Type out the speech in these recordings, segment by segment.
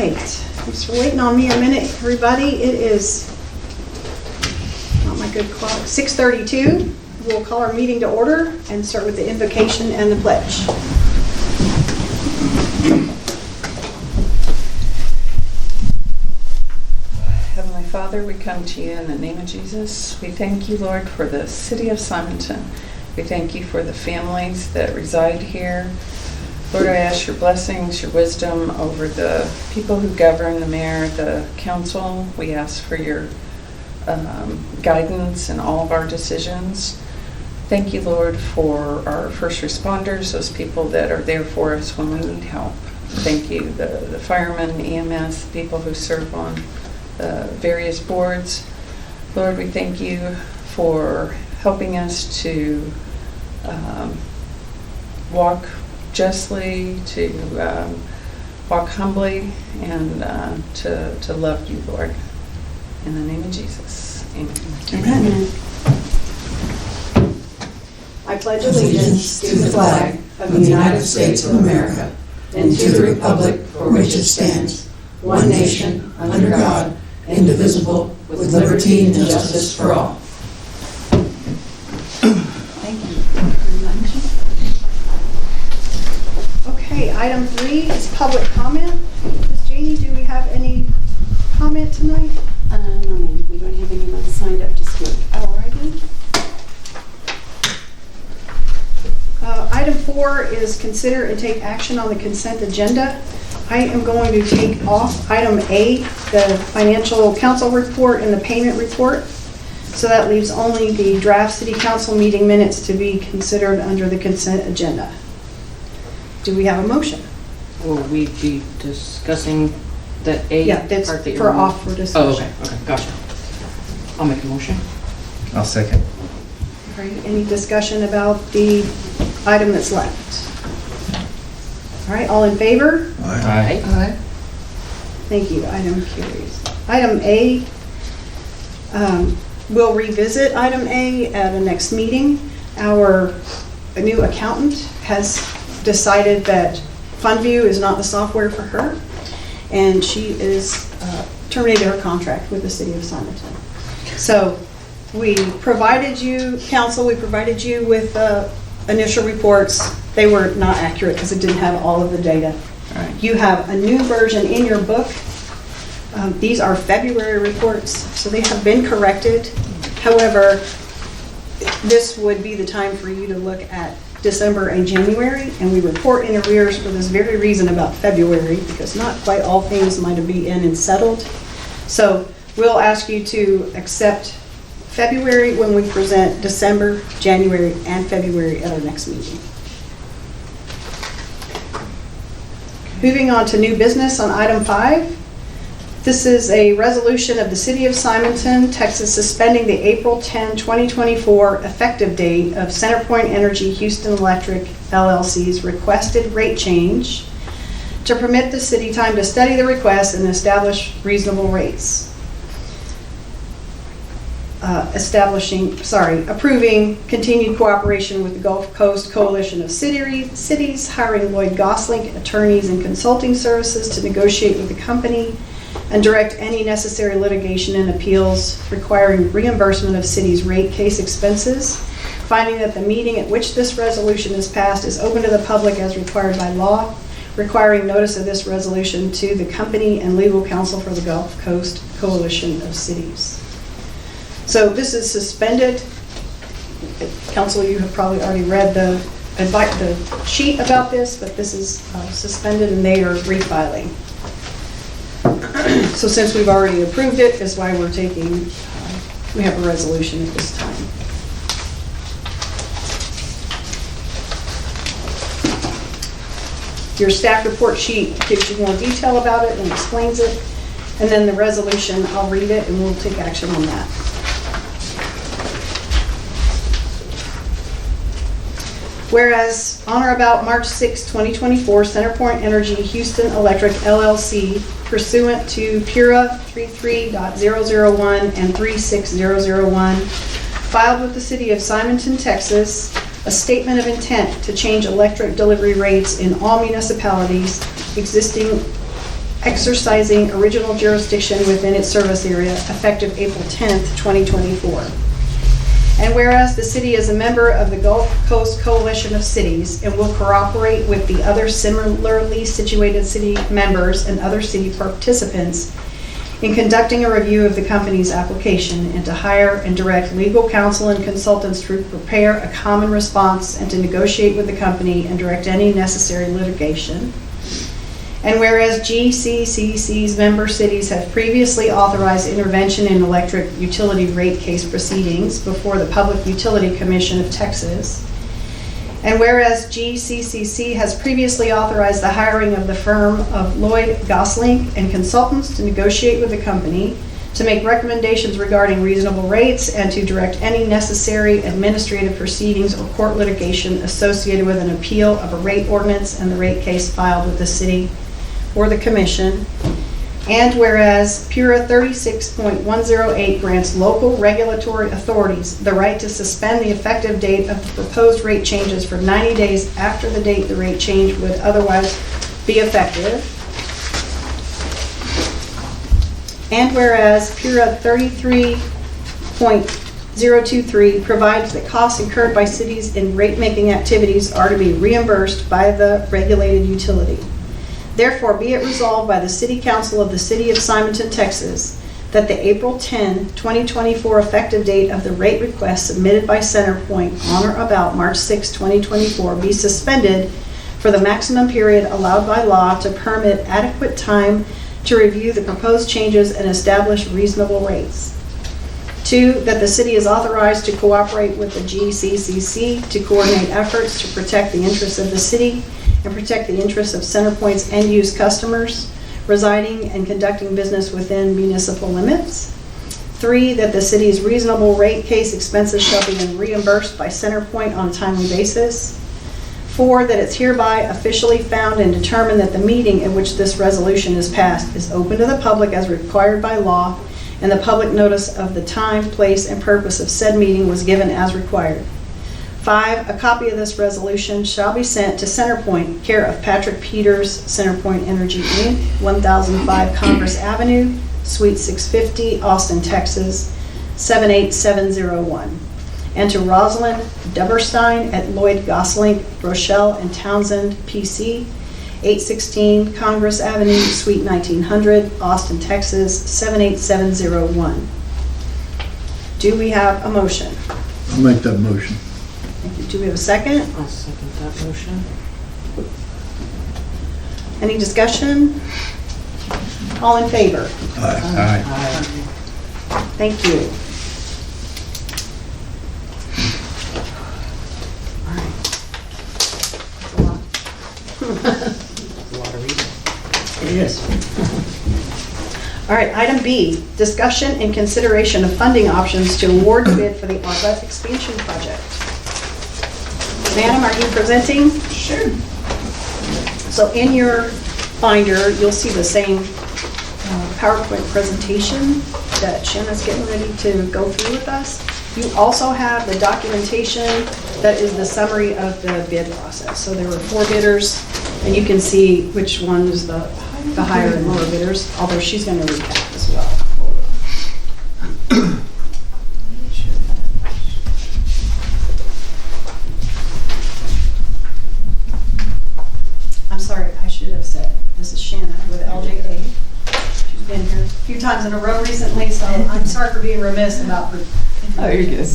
right. Thanks for waiting on me a minute, everybody. It is, not my good clock, 6:32. We'll call our meeting to order and start with the invocation and the pledge. Heavenly Father, we come to you in the name of Jesus. We thank you, Lord, for the city of Simonton. We thank you for the families that reside here. Lord, I ask your blessings, your wisdom over the people who govern, the mayor, the council. We ask for your guidance in all of our decisions. Thank you, Lord, for our first responders, those people that are there for us when we need help. Thank you, the firemen, EMS, the people who serve on various boards. Lord, we thank you for helping us to walk justly, to walk humbly, and to love you, Lord. In the name of Jesus, amen. Amen. I pledge allegiance to the flag of the United States of America and to the republic for which it stands, one nation, under God, indivisible, with liberty and justice for all. Thank you very much. Okay, item 3 is public comment. Ms. Janie, do we have any comment tonight? No, ma'am. We don't have anyone signed up to speak. All righty. Item 4 is consider and take action on the consent agenda. I am going to take off item A, the financial council report and the payment report. So that leaves only the draft city council meeting minutes to be considered under the consent agenda. Do we have a motion? Will we be discussing the A Yeah, that's part that you're for on? off for discussion. Oh, okay, gotcha. I'll make a motion. I'll second. All right, any discussion about the item that's left? All right, all in favor? Aye. Thank you. Item carries. Item A, we'll revisit item A at a next meeting. Our new accountant has decided that FundView is not the software for her, and she is terminated her contract with the city of Simonton. So we provided you, council, we provided you with initial reports. They were not accurate because it didn't have all of the data. Right. You have a new version in your book. These are February reports, so they have been corrected. However, this would be the time for you to look at December and January, and we report in arrears for this very reason about February, because not quite all things might be in and settled. So we'll ask you to accept February when we present December, January, and February at our next meeting. Moving on to new business on item 5. This is a resolution of the City of Simonton, Texas, suspending the April 10, 2024 effective date of CenterPoint Energy Houston Electric LLC's requested rate change to permit the city time to study the request and establish reasonable rates. Approving continued cooperation with the Gulf Coast Coalition of Cities, hiring Lloyd Gosling attorneys and consulting services to negotiate with the company, and direct any necessary litigation and appeals requiring reimbursement of city's rate case expenses, finding that the meeting at which this resolution is passed is open to the public as required by law, requiring notice of this resolution to the company and legal counsel for the Gulf Coast Coalition of Cities. So this is suspended. Council, you have probably already read the sheet about this, but this is suspended and they are refiling. So since we've already approved it, is why we're taking, we have a resolution at this time. Your staff report sheet gives you more detail about it and explains it. And then the resolution, I'll read it and we'll take action on that. Whereas on or about March 6, 2024, CenterPoint Energy Houston Electric LLC, pursuant to PURA 33.001 and 36001, filed with the City of Simonton, Texas, a statement of intent to change electric delivery rates in all municipalities existing exercising original jurisdiction within its service area effective April 10th, 2024. And whereas the city is a member of the Gulf Coast Coalition of Cities and will cooperate with the other similarly situated city members and other city participants in conducting a review of the company's application and to hire and direct legal counsel and consultants to prepare a common response and to negotiate with the company and direct any necessary litigation. And whereas GCCC's member cities have previously authorized intervention in electric utility rate case proceedings before the Public Utility Commission of Texas, and whereas GCCC has previously authorized the hiring of the firm of Lloyd Gosling and consultants to negotiate with the company, to make recommendations regarding reasonable rates, and to direct any necessary administrative proceedings or court litigation associated with an appeal of a rate ordinance and the rate case filed with the city or the commission. And whereas PURA 36.108 grants local regulatory authorities the right to suspend the effective date of the proposed rate changes for 90 days after the date the rate change would otherwise be effective. And whereas PURA 33.023 provides that costs incurred by cities in rate-making activities are to be reimbursed by the regulated utility. Therefore, be it resolved by the City Council of the City of Simonton, Texas, that the April 10, 2024 effective date of the rate request submitted by CenterPoint on or about March 6, 2024 be suspended for the maximum period allowed by law to permit adequate time to review the proposed changes and establish reasonable rates. 2, that the city is authorized to cooperate with the GCCC to coordinate efforts to protect the interests of the city and protect the interests of CenterPoint's end-use customers residing and conducting business within municipal limits. 3, that the city's reasonable rate case expenses shall be reimbursed by CenterPoint on a timely basis. 4, that it's hereby officially found and determined that the meeting at which this resolution is passed is open to the public as required by law, and the public notice of the time, place, and purpose of said meeting was given as required. 5, a copy of this resolution shall be sent to CenterPoint, care of Patrick Peters, CenterPoint Energy, Inc., 1005 Congress Avenue, Suite 650, Austin, Texas, 78701. And to Rosalind Duberstein at Lloyd Gosling, Rochelle and Townsend, PC, 816 Congress Avenue, Suite 1900, Austin, Texas, 78701. Do we have a motion? I'll make that motion. Thank you. Do we have a second? I'll second that motion. Any discussion? All in favor? Aye. Thank you. That's a lot of reading. It is. All right, item B, discussion and consideration of funding options to award bid for the ARPA expansion project. Madam, are you presenting? Sure. So in your binder, you'll see the same PowerPoint presentation that Shanna's getting ready to go through with us. You also have the documentation that is the summary of the bid process. So there were 4 bidders, and you can see which one is the higher and lower bidders, although she's going to recap as well. I'm sorry, I should have said, this is Shanna with LJA. She's been here a few times in a row recently, so I'm sorry for being remiss about her. Oh, you're good.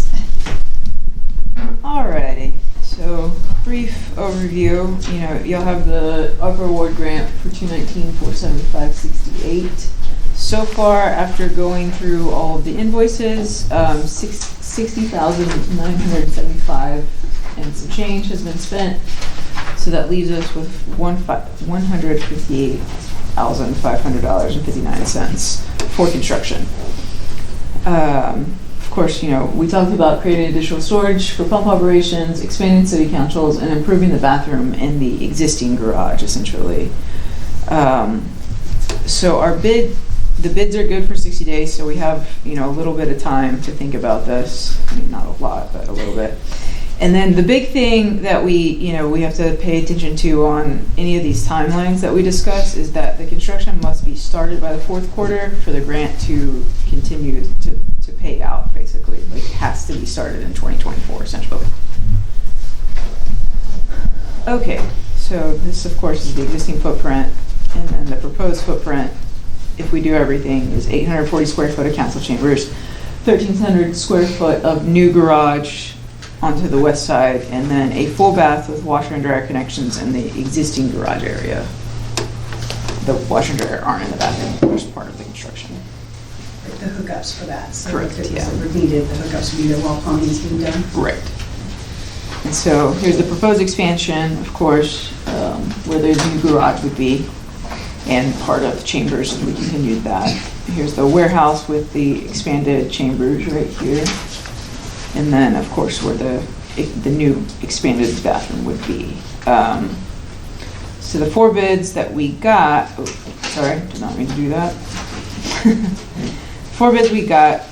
Alrighty, so brief overview. You'll have the upper award grant for 219,475.68. So far, after going through all of the invoices, 60,975 and some change has been spent. So that leaves us with $158,500.59 for construction. Of course, we talked about creating additional storage for pump operations, expanding city councils, and improving the bathroom in the existing garage, essentially. So the bids are good for 60 days, so we have, a little bit of time to think about this. I mean, not a lot, but a little bit. And then the big thing that we have to pay attention to on any of these timelines that we discuss is that the construction must started by the fourth quarter for the grant to continue to pay out, basically. Like, it has to be started in 2024, essentially. Okay, so this, of course, is the existing footprint, and then the proposed footprint, if we do everything, is 840 square foot of council chambers, 1,300 square foot of new garage onto the west side, and then a full bath with washer and dryer connections in the existing garage area. The washer and dryer aren't in the bathroom, which is part of the construction. The hookups for that. So Correct, if it was yeah. ever needed, the hookups would be there while plumbing's being done. Right. And so here's the proposed expansion, of course, where the new garage would be, and part of the chambers, and we continued that. Here's the warehouse with the expanded chambers right here. And then, of course, where the new expanded bathroom would be. So the 4 bids that we got, oh, sorry, did not mean to do that. 4 bids we got,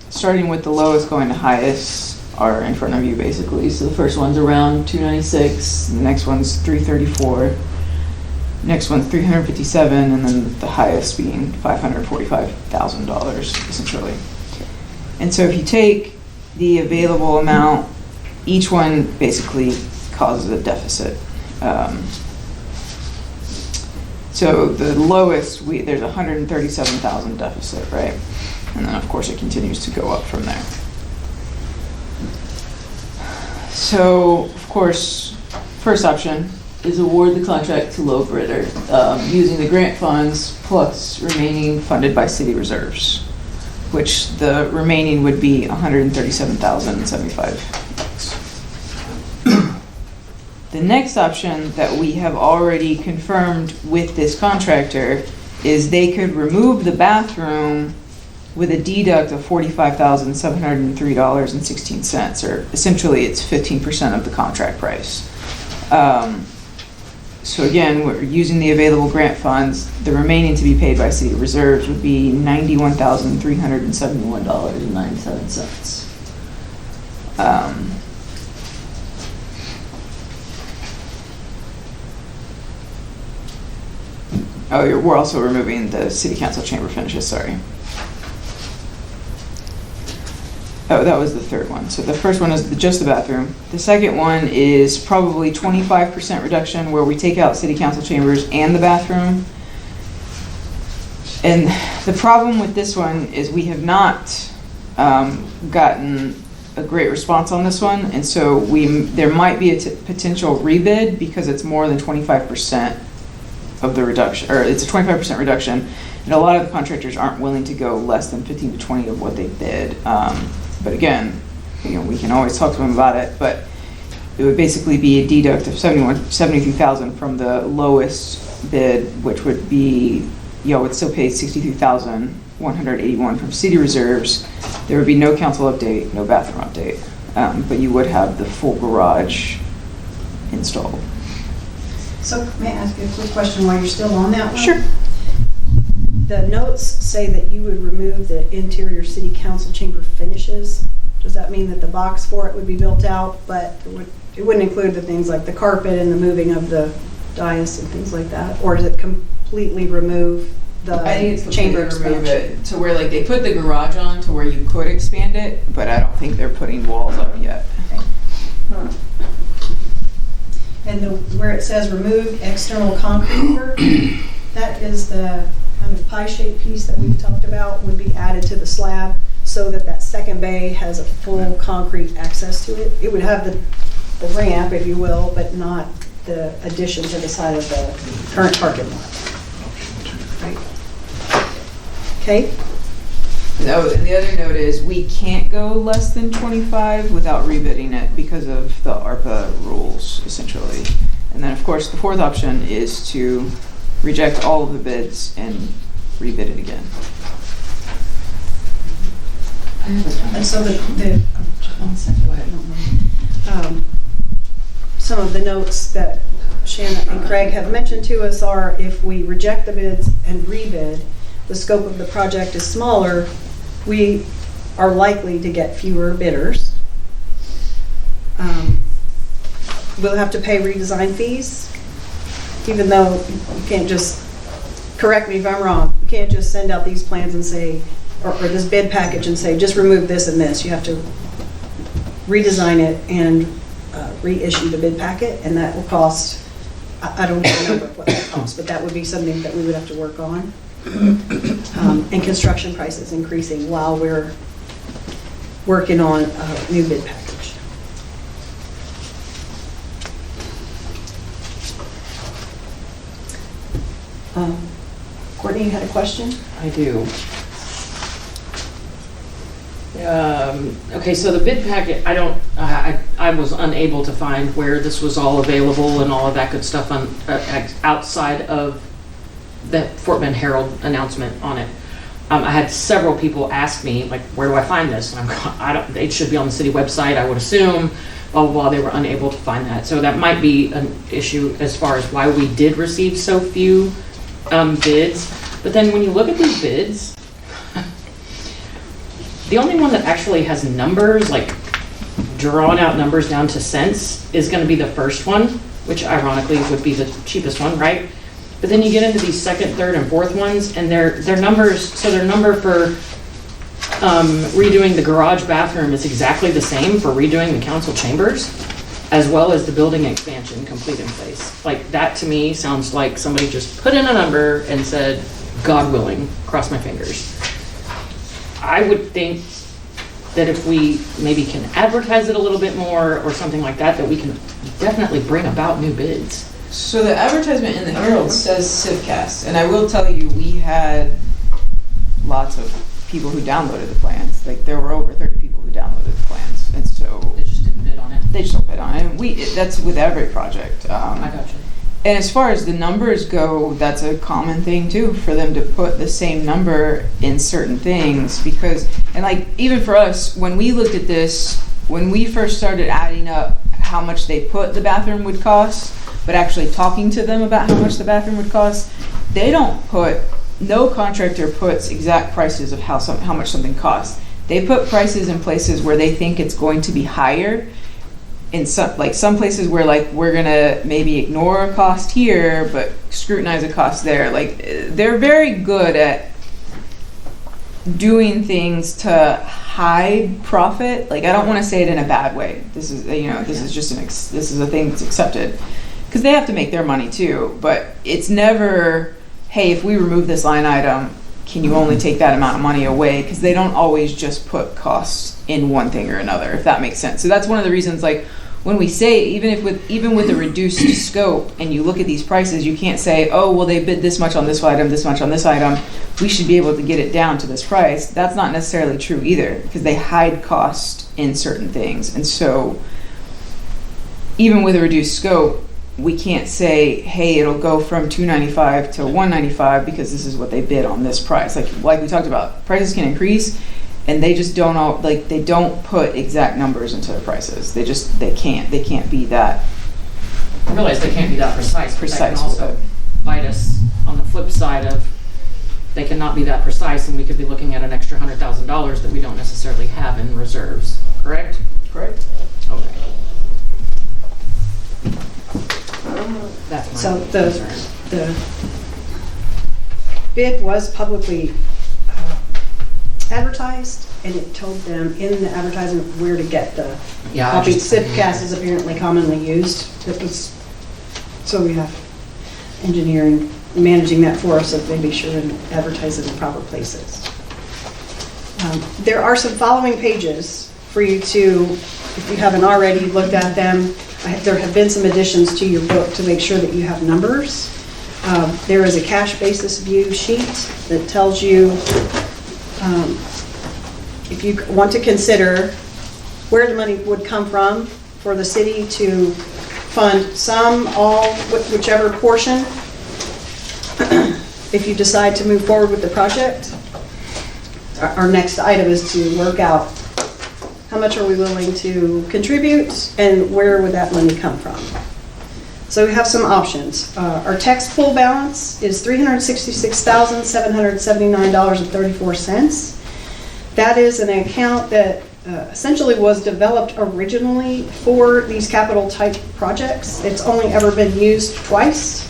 starting with the lowest going to highest, are in front of you basically. So the first one's around $296, the next one's $334, next one's $357, and then the highest being $545,000 essentially. And so if you take the available amount, each one basically causes a deficit. So the lowest, there's $137,000 deficit, right? And then of course it continues to go up from there. So, of course, first option is award the contract to low bidder using the grant funds plus remaining funded by city reserves, which the remaining would be $137,075. The next option that we have already confirmed with this contractor is they could remove the bathroom with a deduct of $45,703.16, or essentially it's 15% of the contract price. So again, we're using the available grant funds. The remaining to be paid by city reserves would be $91,371.97. We're also removing the city council chamber finishes, sorry. Oh, that was the third one. So the first one is just the bathroom. The second one is probably 25% reduction, where we take out city council chambers and the bathroom. And the problem with this one is we have not gotten a great response on this one, and so there might be a potential rebid because it's more than 25% of the reduction, or it's a 25% reduction, and a lot of the contractors aren't willing to go less than 15 to 20 of what they bid. But again, we can always talk to them about it, but it would basically be a deduct of $73,000 from the lowest bid, which would be, would still pay $63,181 from city reserves. There would be no council update, no bathroom update, but you would have the full garage installed. So may I ask you a quick question while you're still on that one? Sure. The notes say that you would remove the interior city council chamber finishes. Does that mean that the box for it would be built out, but it wouldn't include the things like the carpet and the moving of the dais and things like that? Or does it completely remove the chamber expansion? It to where like they put the garage on to where you could expand it, but I don't think they're putting walls up yet. Okay. And where it says remove external concrete work, that is the kind of pie-shaped piece that we've talked about, would be added to the slab so that that second bay has a full concrete access to it. It would have the ramp, if you will, but not the addition to the side of the current parking lot. Right. Okay. No, and the other note is we can't go less than 25 without rebidding it because of the ARPA rules, essentially. And then, of course, the fourth option is to reject all of the bids and rebid it again. And so some of the notes that Shanna and Craig have mentioned to us are, if we reject the bids and rebid, the scope of the project is smaller, we are likely to get fewer bidders. We'll have to pay redesign fees, even though you can't just correct me if I'm wrong, you can't just send out these plans and say, or this bid package and say, just remove this and this. You have to redesign it and reissue the bid packet, and that will cost, I don't even know what that costs, but that would be something that we would have to work on. And construction prices increasing while we're working on a new bid package. Courtney, you had a question? I do. Okay, so the bid packet, I was unable to find where this was all available and all of that good stuff on, outside of the Fort Bend Herald announcement on it. I had several people ask me, like, where do I find this? And it should be on the city website, I would assume, blah, blah, blah. They were unable to find that. So that might be an issue as far as why we did receive so few bids. But then when you look at these bids, the only one that actually has numbers, like drawn out numbers down to cents, is going to be the first one, which ironically would be the cheapest one, right? But then you get into these second, third, and fourth ones, and their numbers, so their number for redoing the garage bathroom is exactly the same for redoing the council chambers, as well as the building expansion complete in place. Like, that to me sounds like somebody just put in a number and said, God willing, cross my fingers. I would think that if we maybe can advertise it a little bit more or something like that, that we can definitely bring about new bids. So the advertisement in the Herald says Civcast, and I will tell you, we had lots of people who downloaded the plans. Like, there were over 30 people who downloaded the plans, and so They just didn't bid on it. they just don't bid on it. And that's with every project. I got you. And as far as the numbers go, that's a common thing too, for them to put the same number in certain things, because, and like, even for us, when we looked at this, when we first started adding up how much they put the bathroom would cost, but actually talking to them about how much the bathroom would cost, they don't put, no contractor puts exact prices of how much something costs. They put prices in places where they think it's going to be higher. In some places where, like, we're gonna maybe ignore a cost here but scrutinize a cost there. Like, they're very good at doing things to hide profit. Like, I don't want to say it in a bad way. This is, this is just this is a thing that's accepted because they have to make their money too. But it's never, hey, if we remove this line item, can you only take that amount of money away? Because they don't always just put costs in one thing or another, if that makes sense. So that's one of the reasons, like, when we say, even with a reduced scope, and you look at these prices, you can't say, oh, well, they bid this much on this item, this much on this item, we should be able to get it down to this price. That's not necessarily true either, because they hide cost in certain things. And so even with a reduced scope, we can't say, hey, it'll go from $295 to $195 because this is what they bid on this price. Like we talked about, prices can increase, and they just don't they don't put exact numbers into their prices. They can't be that. I realize they can't be that precise. But that can Precise also with it. bite us on the flip side of they cannot be that precise, and we could be looking at an extra $100,000 that we don't necessarily have in reserves. Correct? Correct. Okay. That's my So concern. the bid was publicly advertised, and it told them in the advertisement where to get the Yeah, I copy. just- Civcast is apparently commonly used. So we have engineering managing that for us, so they be sure and advertise it in proper places. There are some following pages for you to, if you haven't already looked at them, there have been some additions to your book to make sure that you have numbers. There is a cash basis view sheet that tells you if you want to consider where the money would come from for the city to fund some, all, whichever portion, if you decide to move forward with the project. Our next item is to work out how much are we willing to contribute and where would that money come from. So we have some options. Our tax pool balance is $366,779.34. That is an account that essentially was developed originally for these capital type projects. It's only ever been used twice.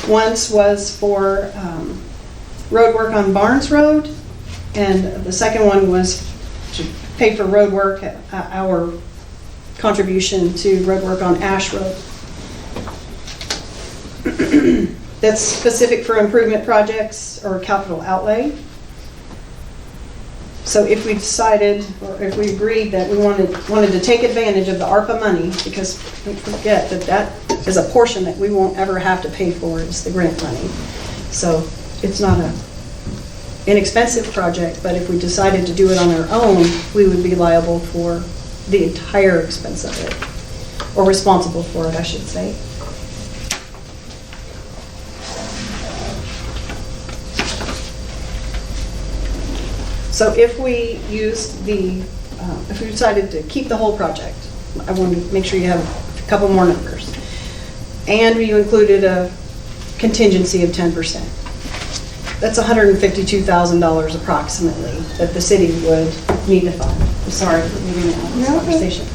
Once was for road work on Barnes Road, and the second one was to pay for road work, our contribution to road work on Ash Road. That's specific for improvement projects or capital outlay. So if we decided, or if we agreed that we wanted to take advantage of the ARPA money, because don't forget that that is a portion that we won't ever have to pay for, is the grant money. So it's not an inexpensive project, but if we decided to do it on our own, we would be liable for the entire expense of it, or responsible for it, I should say. So if we used if we decided to keep the whole project, I want to make sure you have a couple more numbers. And you included a contingency of 10%. That's $152,000 approximately that the city would need to fund. I'm sorry for moving out of this conversation.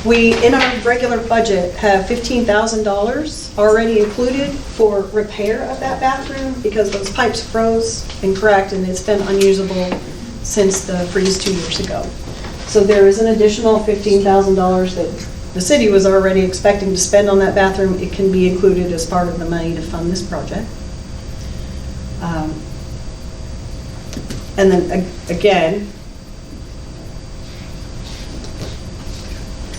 We, in our regular budget, have $15,000 already included for repair of that bathroom because those pipes froze and cracked and it's been unusable since the freeze 2 years ago. So there is an additional $15,000 that the city was already expecting to spend on that bathroom. It can be included as part of the money to fund this project. And then again,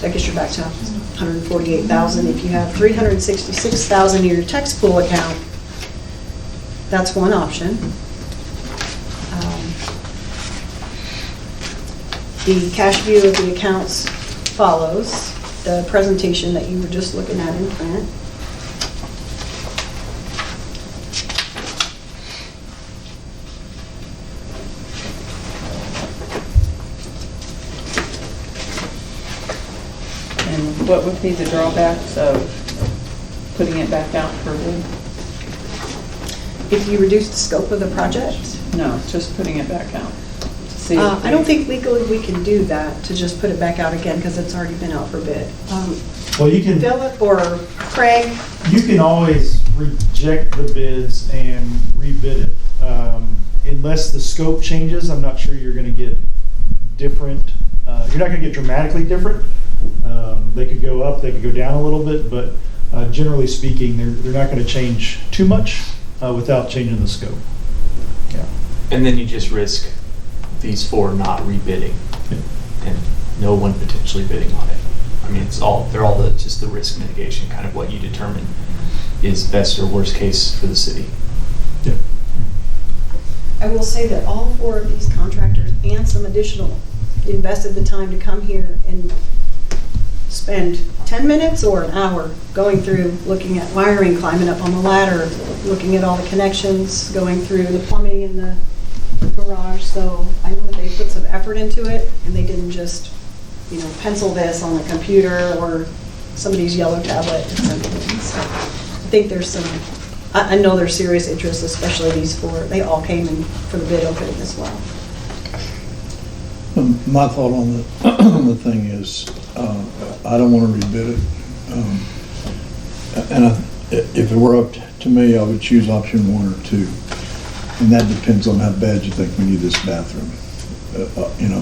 I guess you're back to 148,000. If you have 366,000 in your tax pool account, that's one option. The cash view of the accounts follows the presentation that you were just looking at in print. And what would be the drawbacks of putting it back out for bid? If you reduce the scope of the project, No, just putting it back out. See if I we- don't think legally we can do that, to just put it back out again, because it's already been out for bid. Well, you can Philip or Craig, always reject the bids and rebid it. Unless the scope changes, I'm not sure you're gonna get different, you're not gonna get dramatically different. They could go up, they could go down a little bit, but generally speaking, they're not gonna change too much without changing the scope. Yeah. And then you just risk these four not rebidding and no one potentially bidding on it. I mean, they're all just the risk mitigation, kind of what you determine is best or worst case for the city. Yeah. I will say that all four of these contractors and some additional invested the time to come here and spend 10 minutes or an hour going through, looking at wiring, climbing up on the ladder, looking at all the connections, going through the plumbing in the garage. So I know that they put some effort into it and they didn't just, pencil this on a computer or somebody's yellow tablet and send it in. So I think there's I know there's serious interest, especially these four. They all came in for the bid opening as well. My thought on the thing is, I don't want to rebid it. And if it were up to me, I would choose option 1 or 2. And that depends on how bad you think we need this bathroom. And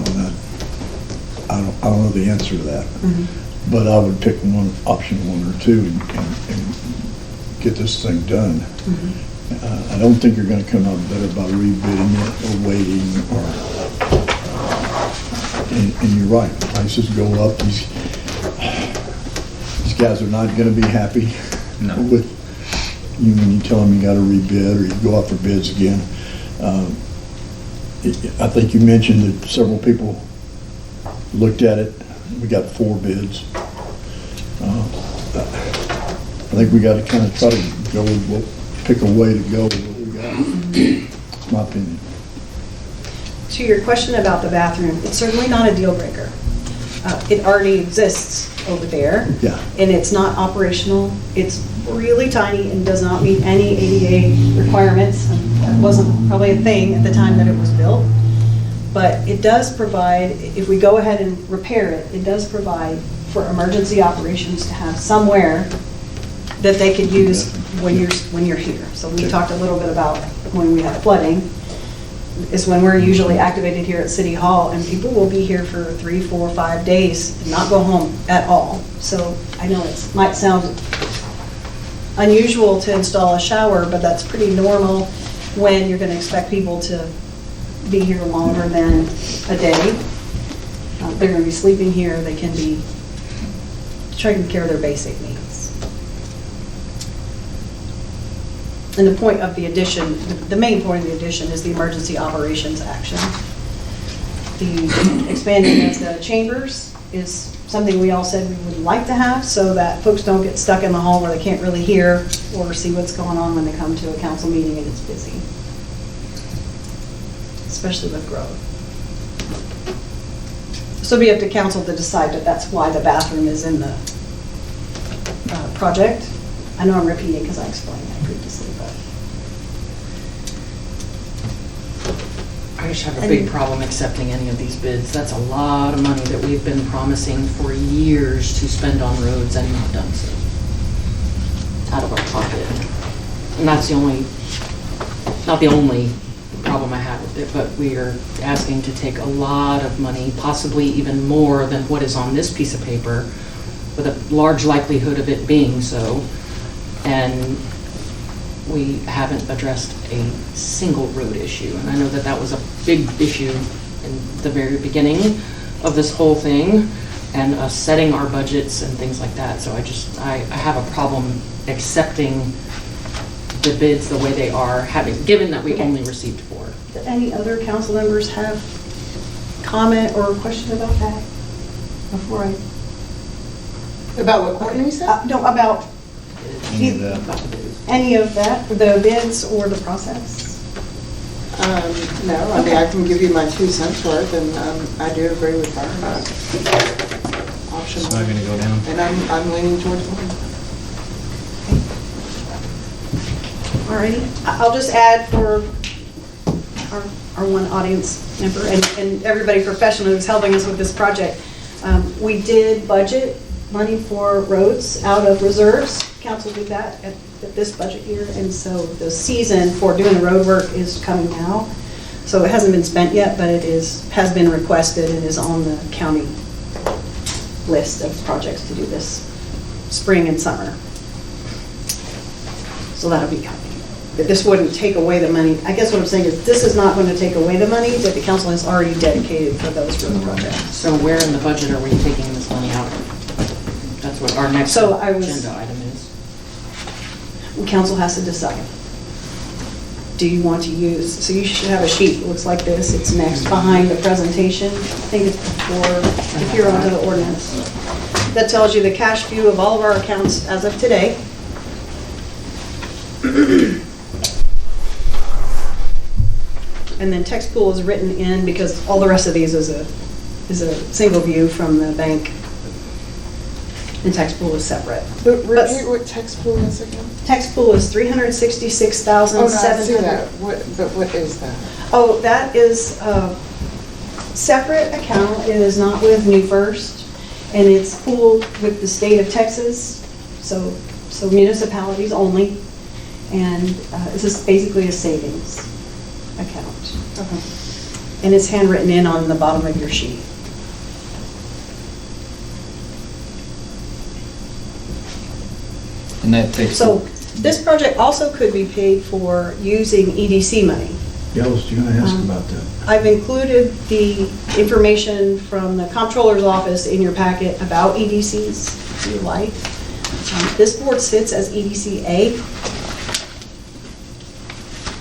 I don't know the answer to that. Mm-hmm. But I would pick option 1 or 2 and get this thing done. Mm-hmm. I don't think you're going to come out better by rebidding it or waiting and you're right, prices go up. These guys are not going to be happy with you when you tell them you got to rebid or you go out for bids again. I think you mentioned that several people looked at it. We got 4 bids. I think we got to kind of try to go with pick a way to go with what we got. That's my opinion. To your question about the bathroom, it's certainly not a deal breaker. It already exists over there. Yeah. And it's not operational. It's really tiny and does not meet any ADA requirements. That wasn't probably a thing at the time that it was built. But it does provide, if we go ahead and repair it, it does provide for emergency operations to have somewhere that they could use when you're here. So we talked a little bit about when we have flooding, is when we're usually activated here at City Hall, and people will be here for 3, 4, 5 days and not go home at all. So I know it might sound unusual to install a shower, but that's pretty normal when you're going to expect people to be here longer than a day. They're going to be sleeping here. They can be taking care of their basic needs. And the point of the addition, the main point of the addition is the emergency operations action. The expanding of the chambers is something we all said we would like to have so that folks don't get stuck in the hall where they can't really hear or see what's going on when they come to a council meeting and it's busy. Especially with growth. So it'll be up to council to decide that that's why the bathroom is in the project. I know I'm repeating because I explained that previously, but. I just have a big problem accepting any of these bids. That's a lot of money that we've been promising for years to spend on roads and not done so. Out of our pocket. And that's the only, not the only problem I have with it, but we are asking to take a lot of money, possibly even more than what is on this piece of paper, with a large likelihood of it being so. And we haven't addressed a single road issue. And I know that that was a big issue in the very beginning of this whole thing, and us setting our budgets and things like that. So I have a problem accepting the bids the way they are, given that we only received 4. Do any other council members have comment or question about that before I? About what Courtney said? No, about Any of that. About the bids. any of that, the bids or the process? No, I mean, I can give you my 2 cents worth, and I do agree with her. Option It's not one. gonna go down. And I'm leaning towards one. Alrighty, I'll just add for our one audience member and everybody professional who's helping us with this project. We did budget money for roads out of reserves. Council did that at this budget year, and so the season for doing the road work is coming now. So it hasn't been spent yet, but it has been requested and is on the county list of projects to do this spring and summer. So that'll be coming. But this wouldn't take away the money. I guess what I'm saying is this is not going to take away the money that the council has already dedicated for those road projects. So where in the budget are we taking this money out of? That's what our next So I was- agenda item is. Council has to decide. Do you want to use, so you should have a sheet, it looks like this, it's next behind the presentation. I think it's before, if you're onto the ordinance. That tells you the cash view of all of our accounts as of today. And then text pool is written in because all the rest of these is a single view from the bank. And text pool is separate. But repeat what text pool is again? Text pool is Oh, no, I see $366,700. that. But what is that? Oh, that is a separate account. It is not with New First, and it's pooled with the state of Texas, so municipalities only. And this is basically a savings account. And it's handwritten in on the bottom of your sheet. And that takes. So this project also could be paid for using EDC money. Yeah, I was gonna ask about that. I've included the information from the comptroller's office in your packet about EDCs, if you like. This board sits as EDC-A.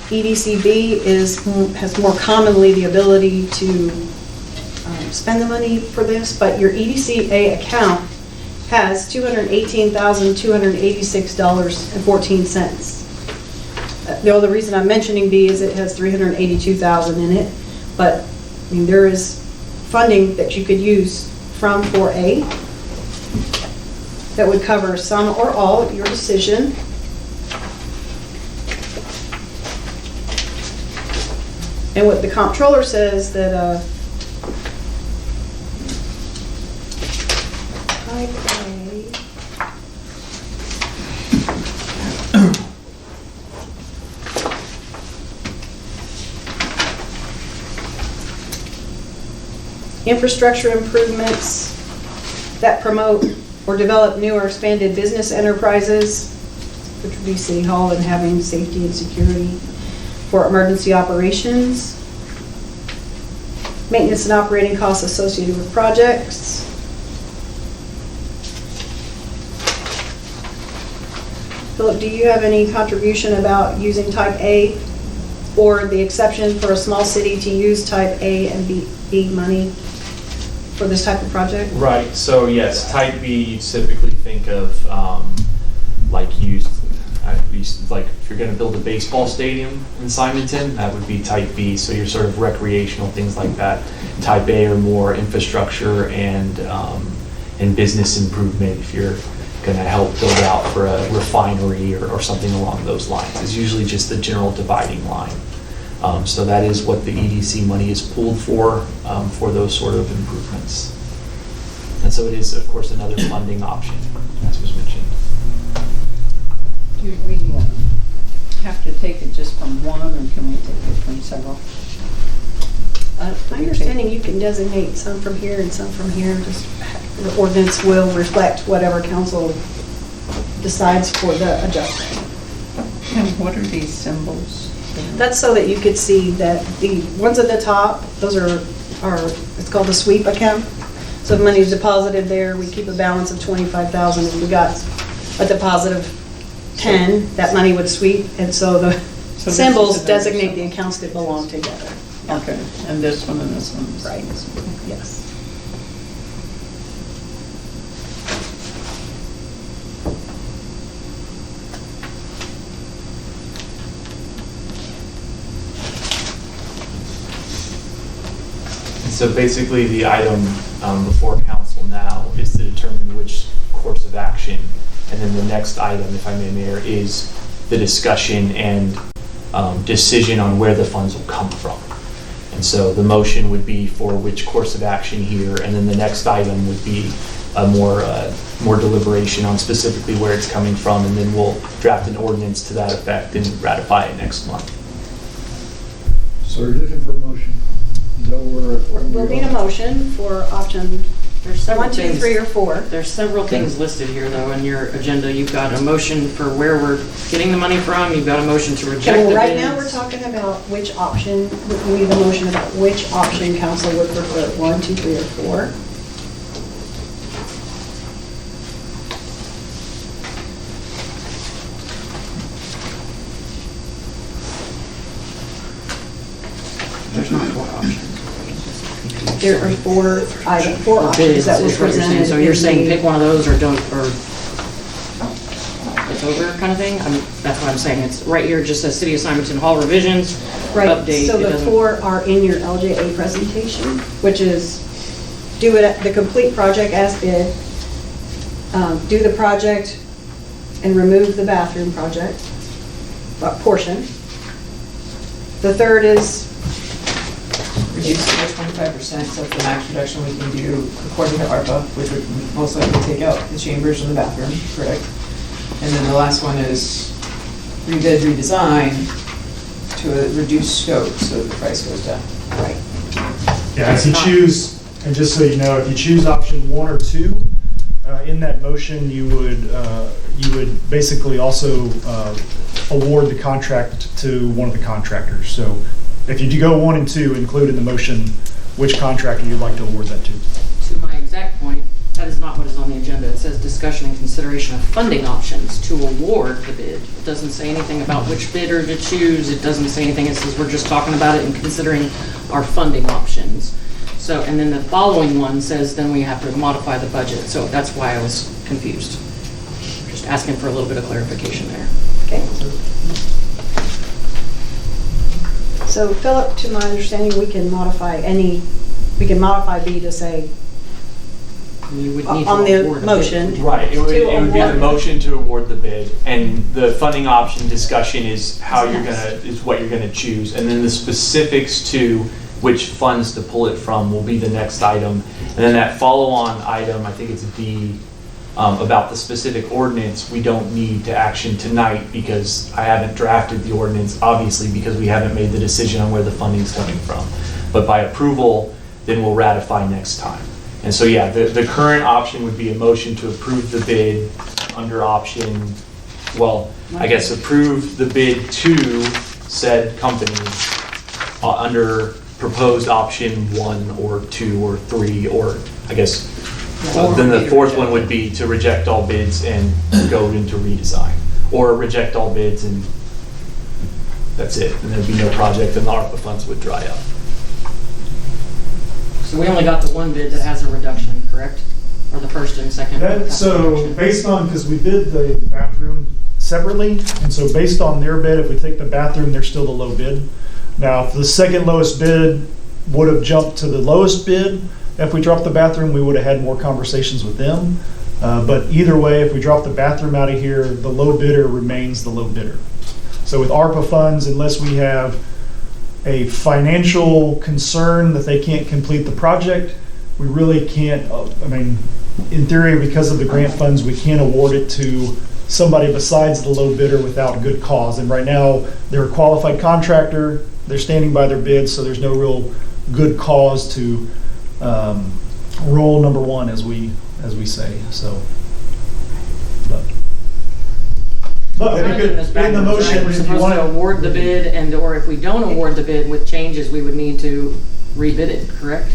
EDC-B has more commonly the ability to spend the money for this, but your EDC-A account has $218,286.14. The other reason I'm mentioning B is it has $382,000 in it, but I mean, there is funding that you could use from 4A that would cover some or all of your decision. And what the comptroller says that type A infrastructure improvements that promote or develop new or expanded business enterprises, which would be City Hall and having safety and security for emergency operations, maintenance and operating costs associated with projects, Philip, do you have any contribution about using type A or the exception for a small city to use type A and B money for this type of project? Right, so yes, type B, you typically think of like like if you're gonna build a baseball stadium in Simonton, that would be type B, so your sort of recreational things like that. Type A are more infrastructure and business improvement, if you're gonna help build out for a refinery or something along those lines. It's usually just the general dividing line. So that is what the EDC money is pooled for those sort of improvements. And so it is, of course, another funding option, as was mentioned. Do we have to take it just from one, or can we take it from several? My understanding, you can designate some from here and some from here, just the ordinance will reflect whatever council decides for the adjustment. And what are these symbols? That's so that you could see that the ones at the top, those are it's called a sweep account. So if money is deposited there, we keep a balance of 25,000. If we got a deposit of 10, that money would sweep, and so the So symbols this is another designate the symbol. accounts that belong together. Okay, and this one and this one. Right, yes. And so basically, the item before council now is to determine which course of action. And then the next item, if I may, Mayor, is the discussion and decision on where the funds will come from. And so the motion would be for which course of action here, and then the next item would be a more deliberation on specifically where it's coming from, and then we'll draft an ordinance to that effect and ratify it next month. So you're looking for a motion? Is that where We'll need a motion for option There's several 1, 2, things. 3, or 4. There's several things listed here, though, in your agenda. You've got a motion for where we're getting the money from. You've got a motion to reject Okay, the well, bids. right now, we're talking about which option, we need a motion about which option council would prefer, 1, 2, 3, or 4. There's not 4 options. There are 4 options Bids that were is what you're saying. presented. So you're in saying the- pick one of those or don't, or it's over kind of thing? That's what I'm saying. It's right here, it just says City of Simonton Hall revisions, Right, update. so It the doesn't- 4 are in your LJA presentation, which is do it at the complete project as bid, do the project and remove the bathroom project portion. The third is Reduce to 25%, so it's the max reduction we can do according to ARPA, which would most likely take out the chambers and the bathroom, correct? And then the last one is rebid, redesign to a reduced scope, so the price goes down. right. Yeah, if you choose, and just so you know, if you choose option 1 or 2, in that motion, you would basically also award the contract to one of the contractors. So if you do go 1 and 2, include in the motion which contractor you'd like to award that to. To my exact point, that is not what is on the agenda. It says discussion and consideration of funding options to award the bid. It doesn't say anything about which bidder to choose. It doesn't say anything. It says we're just talking about it and considering our funding options. So, and then the following one says then we have to modify the budget. So that's why I was confused. Just asking for a little bit of clarification there. Okay. So Philip, to my understanding, we can modify B to say, You would need to on the award a bid. motion. Right, it would be the award. motion to award the bid, and the funding option discussion is what you're gonna choose, and then the specifics to which funds to pull it from will be the next item. And then that follow-on item, I think it's D, about the specific ordinance, we don't need to action tonight because I haven't drafted the ordinance, obviously, because we haven't made the decision on where the funding's coming from. But by approval, then we'll ratify next time. And so, yeah, the current option would be a motion to approve the bid under option, well, I guess approve the bid to said company under proposed option 1 or 2 or 3, or I guess, then the fourth one would be to reject all bids and go into redesign. Or reject all bids and that's it. And there'd be no project and the ARPA funds would dry up. So we only got the one bid that has a reduction, correct? Or the first and second? have a So reduction? based on, because we bid the bathroom separately, and so based on their bid, if we take the bathroom, they're still the low bid. Now, if the second lowest bid would have jumped to the lowest bid, if we dropped the bathroom, we would have had more conversations with them. But either way, if we drop the bathroom out of here, the low bidder remains the low bidder. So with ARPA funds, unless we have a financial concern that they can't complete the project, we really can't, I mean, in theory, because of the grant funds, we can't award it to somebody besides the low bidder without good cause. And right now, they're a qualified contractor, they're standing by their bids, so there's no real good cause to roll number one, as we say, so. But We're if you doing this could, in the backwards, right? motion, We're if you supposed want to award the bid, and or if we don't award the bid with changes, we would need to rebid it, correct?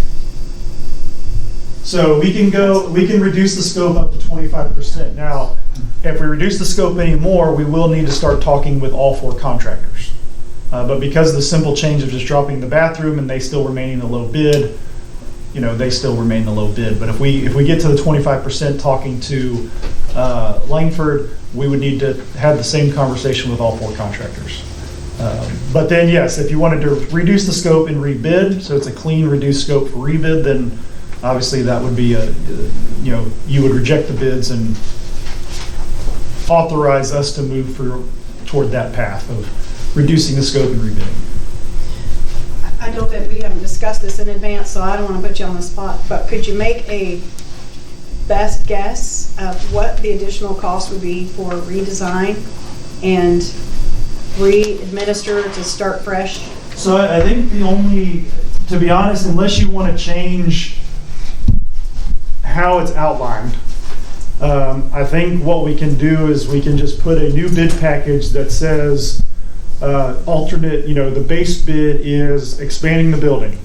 So we can reduce the scope up to 25%. Now, if we reduce the scope anymore, we will need to start talking with all 4 contractors. But because of the simple change of just dropping the bathroom and they still remaining the low bid, they still remain the low bid. But if we get to the 25% talking to Langford, we would need to have the same conversation with all 4 contractors. But then, yes, if you wanted to reduce the scope and rebid, so it's a clean reduced scope for rebid, then obviously that would be you would reject the bids and authorize us to move toward that path of reducing the scope and rebidding. I know that we haven't discussed this in advance, so I don't want to put you on the spot, but could you make a best guess of what the additional cost would be for redesign and re-administer to start fresh? So I think the only, to be honest, unless you want to change how it's outlined, I think what we can do is we can just put a new bid package that says alternate, the base bid is expanding the building.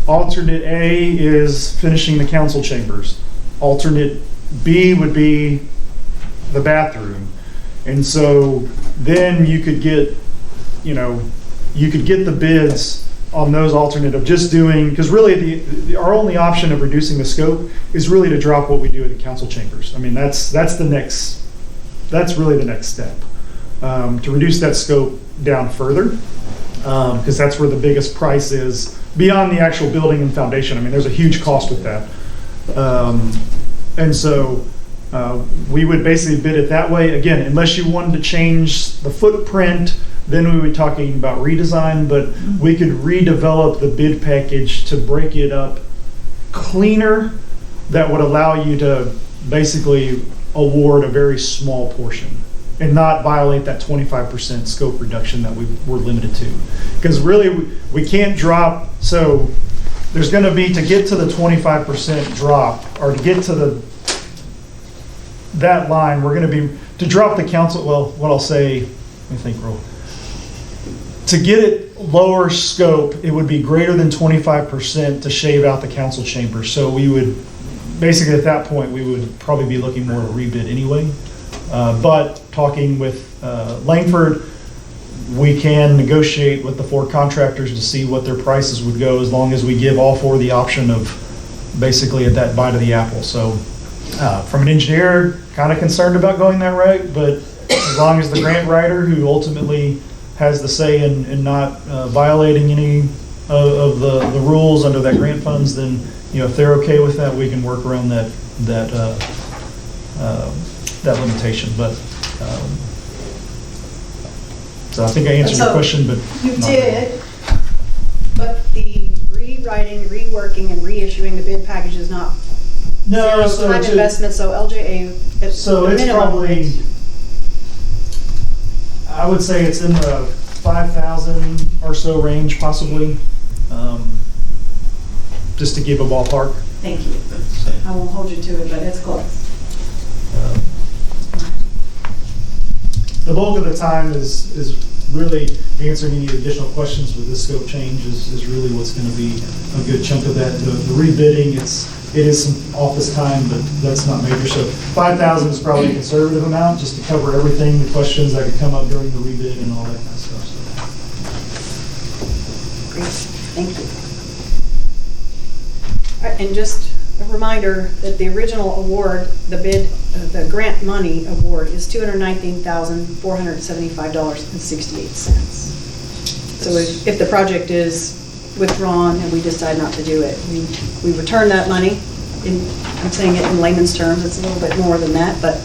Alternate A is finishing the council chambers. Alternate B would be the bathroom. And so then you could get, the bids on those alternate of just doing, because really our only option of reducing the scope is really to drop what we do at the council chambers. I mean, that's really the next step. To reduce that scope down further, because that's where the biggest price is beyond the actual building and foundation. I mean, there's a huge cost with that. And so we would basically bid it that way. Again, unless you wanted to change the footprint, then we would be talking about redesign, but we could redevelop the bid package to break it up cleaner that would allow you to basically award a very small portion and not violate that 25% scope reduction that we're limited to. Because really, we can't drop, so there's going to be, to get to the 25% drop, or to get to that line, we're going to be, to drop the council, well, what I'll say, let me think real. To get it lower scope, it would be greater than 25% to shave out the council chamber. So we would, basically at that point, we would probably be looking more to rebid anyway. But talking with Langford, we can negotiate with the 4 contractors to see what their prices would go, as long as we give all 4 the option of basically at that bite of the apple. So from an engineer, kind of concerned about going that route, but as long as the grant writer, who ultimately has the say in not violating any of the rules under that grant funds, then if they're okay with that, we can work around that limitation. But so I think I answered your question, but You not did, but the rewriting, reworking, and reissuing the bid package is not no. zero time investment, so LJA, at So the it's minimum, probably, I would say it's in the 5,000 or so range, possibly. just to give a ballpark. Thank you. I won't hold you to it, but it's close. The bulk of the time is really answering any additional questions with this scope change is really what's going to be a good chunk of that. The rebidding, it is some office time, but that's not major. So 5,000 is probably a conservative amount, just to cover everything, the questions that could come up during the rebid and all that kind of stuff. So. Great, thank you. All right, and just a reminder that the original award, the bid, the grant money award is $219,475.68. So if the project is withdrawn and we decide not to do it, we return that money. I'm saying it in layman's terms, it's a little bit more than that, but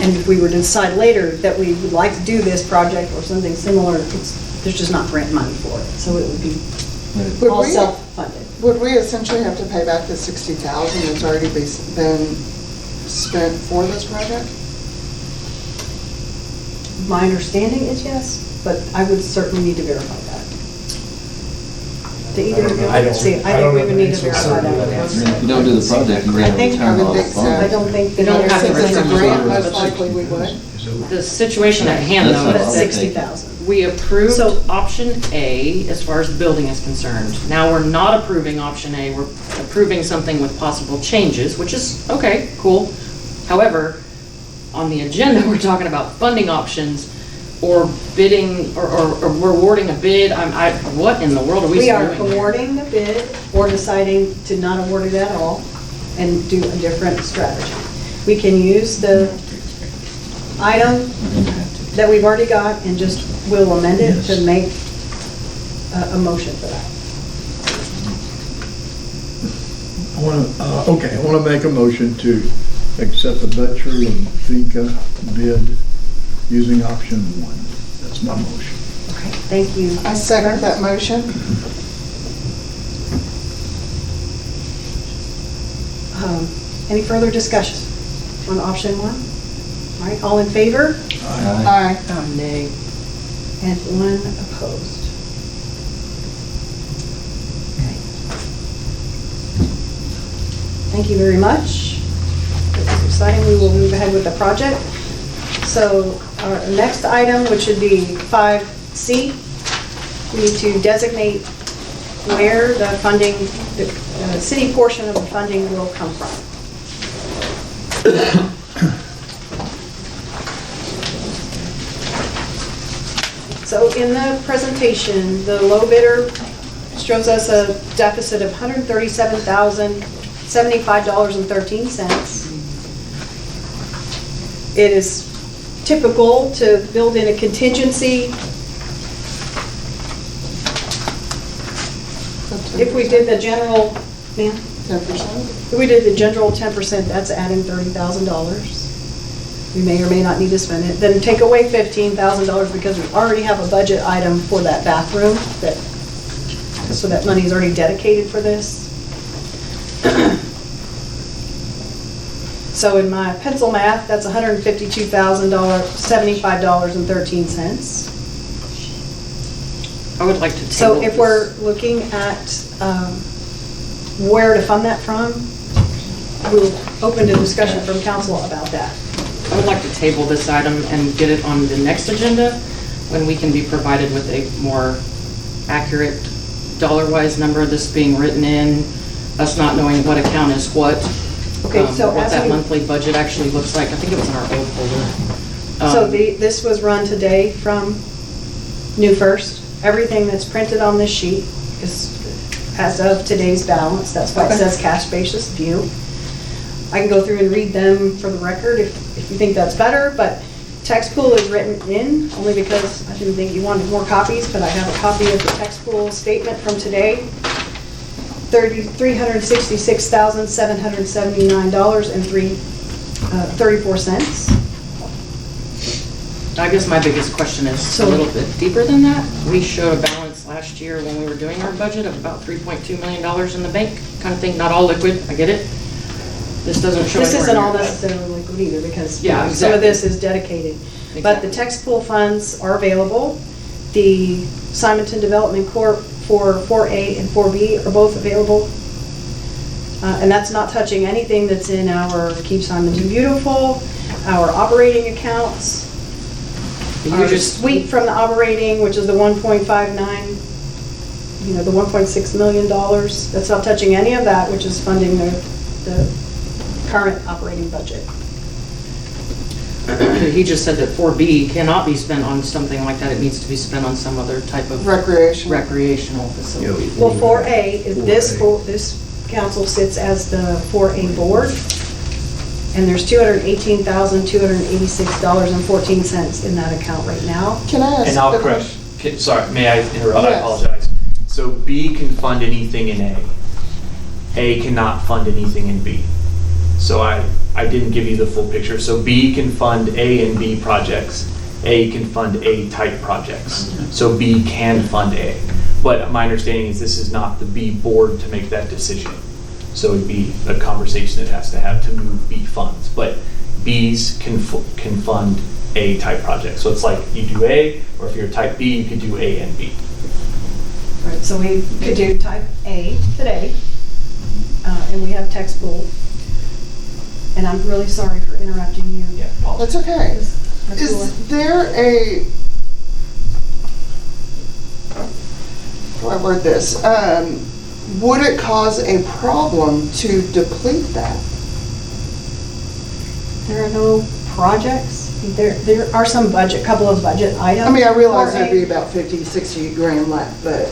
and if we were to decide later that we would like to do this project or something similar, there's just not grant money for it, so it would be Would all we- self-funded. Would we essentially have to pay back the $60,000 that's already been spent for this project? My understanding is yes, but I would certainly need to verify that. Do either of you? I don't- See, I I don't think we know would the need to answer verify certainly to that. that. If you don't do the project, you I gotta think- return I would all the think so. I funds. don't think You don't have to Since it's a return grant, the most funds. likely we would. The situation at hand, That's though, what That's is that 60,000. we approved So- option A as far as the building is concerned. Now we're not approving option A, we're approving something with possible changes, which is, okay, cool. However, on the agenda, we're talking about funding options or bidding, or we're awarding a bid. What in the world are we We doing are here? awarding the bid or deciding to not award it at all and do a different strategy. We can use the item that we've already got and just will amend it to make a motion for that. I want to make a motion to accept the Betcher and Finca bid using option 1. That's my motion. Okay, thank you. I second that motion. Any further discussion on option 1? All right, all in favor? Aye. Oh, nay. And 1 opposed. Okay. Thank you very much. That was exciting. We will move ahead with the project. So our next item, which would be 5C, we need to designate where the funding, the city portion of the funding will come from. So in the presentation, the low bidder shows us a deficit of $137,075.13. It is typical to build in a contingency. If we did the general, ma'am? 10%? If we did the general 10%, that's adding $30,000. We may or may not need to spend it. Then take away $15,000 because we already have a budget item for that bathroom, so that money is already dedicated for this. So in my pencil math, that's $152,075.13. I would like to table So if we're this. looking at where to fund that from, we'll open to discussion from council about that. I would like to table this item and get it on the next agenda when we can be provided with a more accurate dollar-wise number, this being written in, us not knowing what account is what. Okay, so what as that we- monthly budget actually looks like. I think it was in our old folder. So this was run today from New First. Everything that's printed on this sheet is as of today's balance. That's why it Okay. says cash basis view. I can go through and read them for the record if you think that's better, but tax pool is written in only because I didn't think you wanted more copies, but I have a copy of the tax pool statement from today. $366,779.34. I guess my biggest question is a little bit deeper than that. We showed a balance last year when we were doing our budget of about $3.2 million in the bank, kind of thing, not all liquid, I get it. This doesn't show This anywhere isn't all near that. necessarily liquid either, because Yeah, some of exactly. this is dedicated. But the Exactly. tax pool funds are available. The Simonton Development Corp. for 4A and 4B are both available. And that's not touching anything that's in our Keep Simons Beautiful, our operating accounts, You our just sweep from the operating, which is the 1.59, the $1.6 million. That's not touching any of that, which is funding the current operating budget. He just said that 4B cannot be spent on something like that. It needs to be spent on some other type of Recreation. recreational facility. Well, 4A is this council sits as the 4A board, and there's $218,286.14 in that account right now. Can I ask And I'll a correct, question? sorry, may I interrupt? I Yes. apologize. So B can fund anything in A. A cannot fund anything in B. So I didn't give you the full picture. So B can fund A and B projects. A can fund A type projects. So B can fund A. But my understanding is this is not the B board to make that decision. So it'd be a conversation that has to have to move B funds. But Bs can fund A type projects. So it's like you do A, or if you're type B, you could do A and B. Right, so we could do type A today, and we have text pool. And I'm really sorry for interrupting you. Yeah, apologies. That's okay. Ms. Matula. Is there a, how do I word this? Would it cause a problem to deplete that? There are no projects. There are some couple of budget items. I mean, I realize there'd be for about 50, 60 grand left, but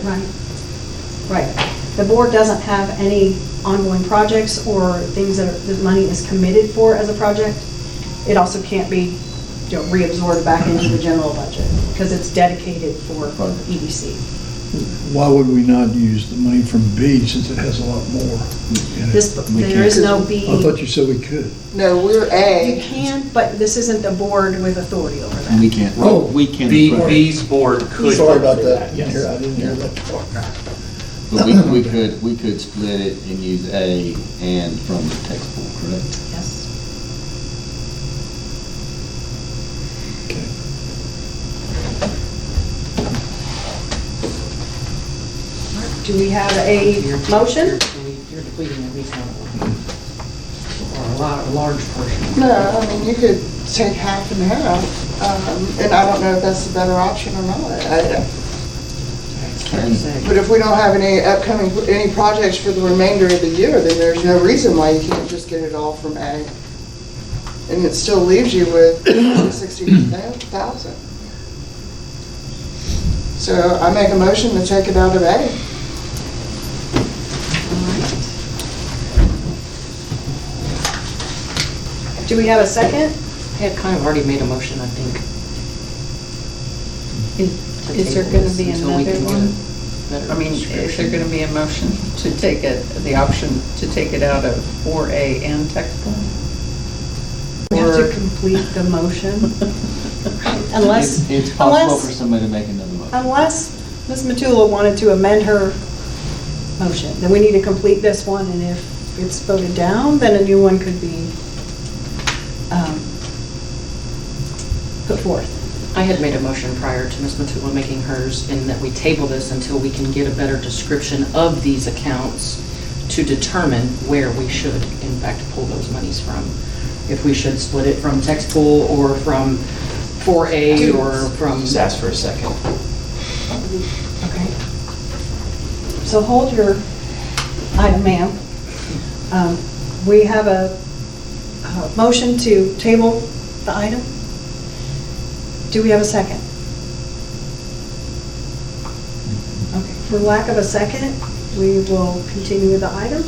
Right. The board doesn't have any ongoing projects or things that the money is committed for as a project. It also can't be, reabsorbed back into the general budget because it's dedicated for EDC. Why would we not use the money from B since it has a lot more in it? There is no I B. thought you said we could. no, we're You A. can, but this isn't the board with authority over that. We can't, Oh, we can. B's board could. Sorry about fund that. Yes. I didn't hear that part. But we could split it and use A and from the text pool, correct? Yes. Okay. Do we have a motion? You're depleting at least one of them. Or a large portion. No, I mean, you could take half and half, and I don't know if that's the better option or not. But if we don't have any projects for the remainder of the year, then there's no reason why you can't just get it all from A. And it still leaves you with 60,000. So I make a motion to take it out of A. Do we have a second? I had kind of already made a motion, I think. Is there going to be Until we another can get one? a better I mean, is description. there going to be a motion to take it, the option to take it out of 4A and text pool? We have to Or- complete the motion. Unless, It's possible for unless, somebody to make another motion. unless Ms. Matula wanted to amend her motion, then we need to complete this one, and if it's voted down, then a new one could be put forth. I had made a motion prior to Ms. Matula making hers, in that we table this until we can get a better description of these accounts to determine where we should, in fact, pull those monies from. If we should split it from text pool or from 4A or from... Just ask for a second. Okay. So hold your item, ma'am. We have a motion to table the item. Do we have a second? Okay, for lack of a second, we will continue with the item.